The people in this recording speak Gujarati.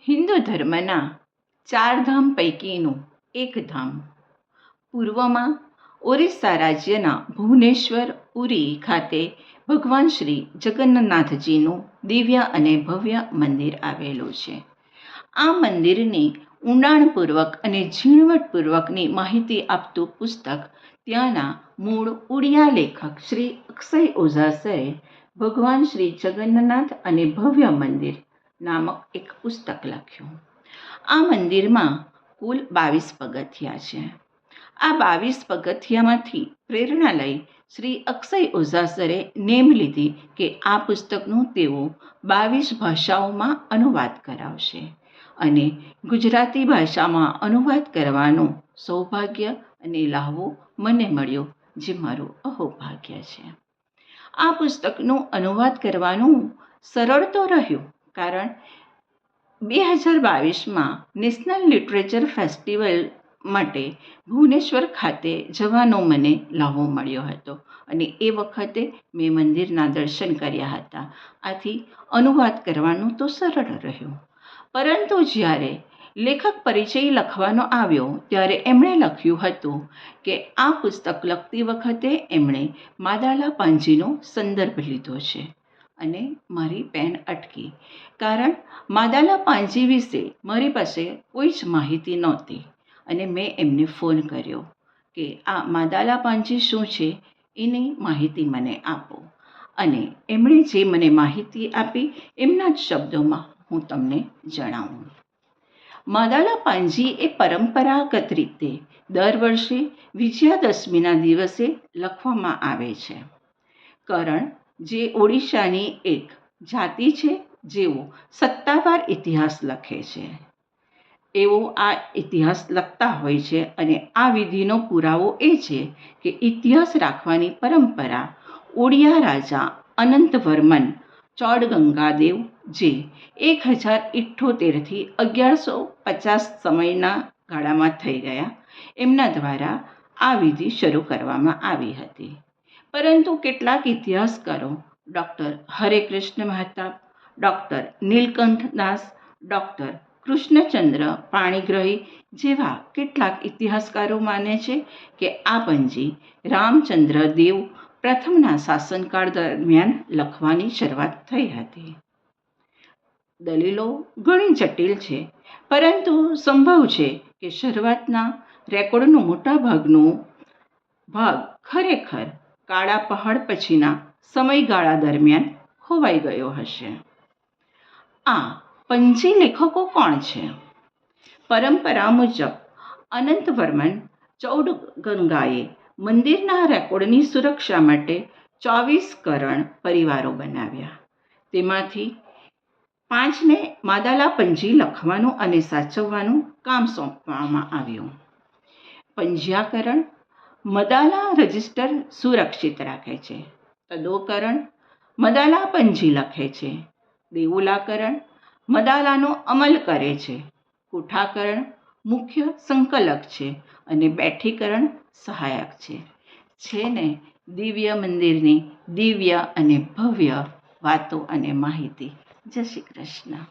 હિન્દુ ધર્મના ચાર ધામ પૈકીનું એક ધામ. પૂર્વમાં ઓરિસ્સા રાજ્યના ભુવનેશ્વર પુરી ખાતે ભગવાન શ્રી જગન્નાથજીનું દિવ્ય અને ભવ્ય મંદિર આવેલું છે. આ મંદિરની ઊંડાણપૂર્વક અને ઝીણવટપૂર્વકની માહિતી આપતું પુસ્તક ત્યાંના મૂળ ઉડિયા લેખક શ્રી અક્ષય ઓઝા સરે ભગવાન શ્રી જગન્નાથ અને ભવ્ય મંદિર નામક એક પુસ્તક લખ્યું. આ મંદિરમાં કુલ 22 પગથિયા છે. આ 22 પગથિયામાંથી પ્રેરણા લઈ શ્રી અક્ષય ઓઝા સરે નેમ લીધી કે આ પુસ્તકનું તેઓ 22 ભાષાઓમાં અનુવાદ કરાવશે અને ગુજરાતી ભાષામાં અનુવાદ કરવાનું સૌભાગ્ય અને લહાવો મને મળ્યો, જે મારું અહોભાગ્ય છે. આ પુસ્તકનું અનુવાદ કરવાનું સરળ તો રહ્યું, કારણ 2022માં નેશનલ લિટરેચર ફેસ્ટિવલ માટે ભુવનેશ્વર ખાતે જવાનો મને લહાવો મળ્યો હતો અને એ વખતે મેં મંદિરના દર્શન કર્યા હતા. આથી અનુવાદ કરવાનું તો સરળ રહ્યું. પરંતુ જ્યારે લેખક પરિચય લખવાનો આવ્યો ત્યારે એમણે લખ્યું હતું કે આ પુસ્તક લખતી વખતે એમણે માદાલા પાંજીનો સંદર્ભ લીધો છે. અને મારી પેન અટકી, કારણ માદાલા પાંજી વિશે મારી પાસે કોઈ જ માહિતી નહોતી અને મેં એમને ફોન કર્યો કે આ માદાલા પાંજી શું છે એની માહિતી મને આપો. અને એમણે જે મને માહિતી આપી એમના જ શબ્દોમાં હું તમને જણાવું. માદાલા પાંજી એ પરંપરાગત રીતે દર વર્ષે વિજયાદશમીના દિવસે લખવામાં આવે છે. કરણ, જે ઓડિશાની એક જાતિ છે, જેઓ સત્તાવાર ઇતિહાસ લખે છે, એવો આ ઇતિહાસ લખતા હોય છે. અને આ વિધિનો પુરાવો એ છે કે ઇતિહાસ રાખવાની પરંપરા ઓડિયા રાજા અનંતવર્મન ચોડગંગાદેવ, જે 1078થી 1150 સમયના ગાળામાં થઈ ગયા, એમના દ્વારા આ વિધિ શરૂ કરવામાં આવી હતી. પરંતુ કેટલાક ઇતિહાસકારો ડૉક્ટર હરેકૃષ્ણ મહેતાબ, ડૉક્ટર નીલકંઠ દાસ, ડૉક્ટર કૃષ્ણચંદ્ર પાણીગ્રહી જેવા કેટલાક ઇતિહાસકારો માને છે કે આ પંજી રામચંદ્ર દેવ પ્રથમના શાસનકાળ દરમિયાન લખવાની શરૂઆત થઈ હતી. દલીલો ઘણી જટિલ છે, પરંતુ સંભવ છે કે શરૂઆતના રેકોર્ડનો મોટા ભાગ ખરેખર કાળા પહાડ પછીના સમયગાળા દરમિયાન ખોવાઈ ગયો હશે. આ પંજી લેખકો કોણ છે? પરંપરા મુજબ અનંતવર્મન ચૌડગંગાએ મંદિરના રેકોર્ડની સુરક્ષા માટે 24 કરણ પરિવારો બનાવ્યા. તેમાંથી 5ને માદાલા પાંજી લખવાનું અને સાચવવાનું કામ સોંપવામાં આવ્યું. પંજ્યાકરણ મદાલા રજિસ્ટર સુરક્ષિત રાખે છે. તદોકરણ મદાલા પાંજી લખે છે. દેઉલાકરણ મદાલાનો અમલ કરે છે. કુઠાકરણ મુખ્ય સંકલક છે અને બેઠીકરણ સહાયક છે ને દિવ્ય મંદિરની દિવ્ય અને ભવ્ય વાતો અને માહિતી. જય શ્રી કૃષ્ણ.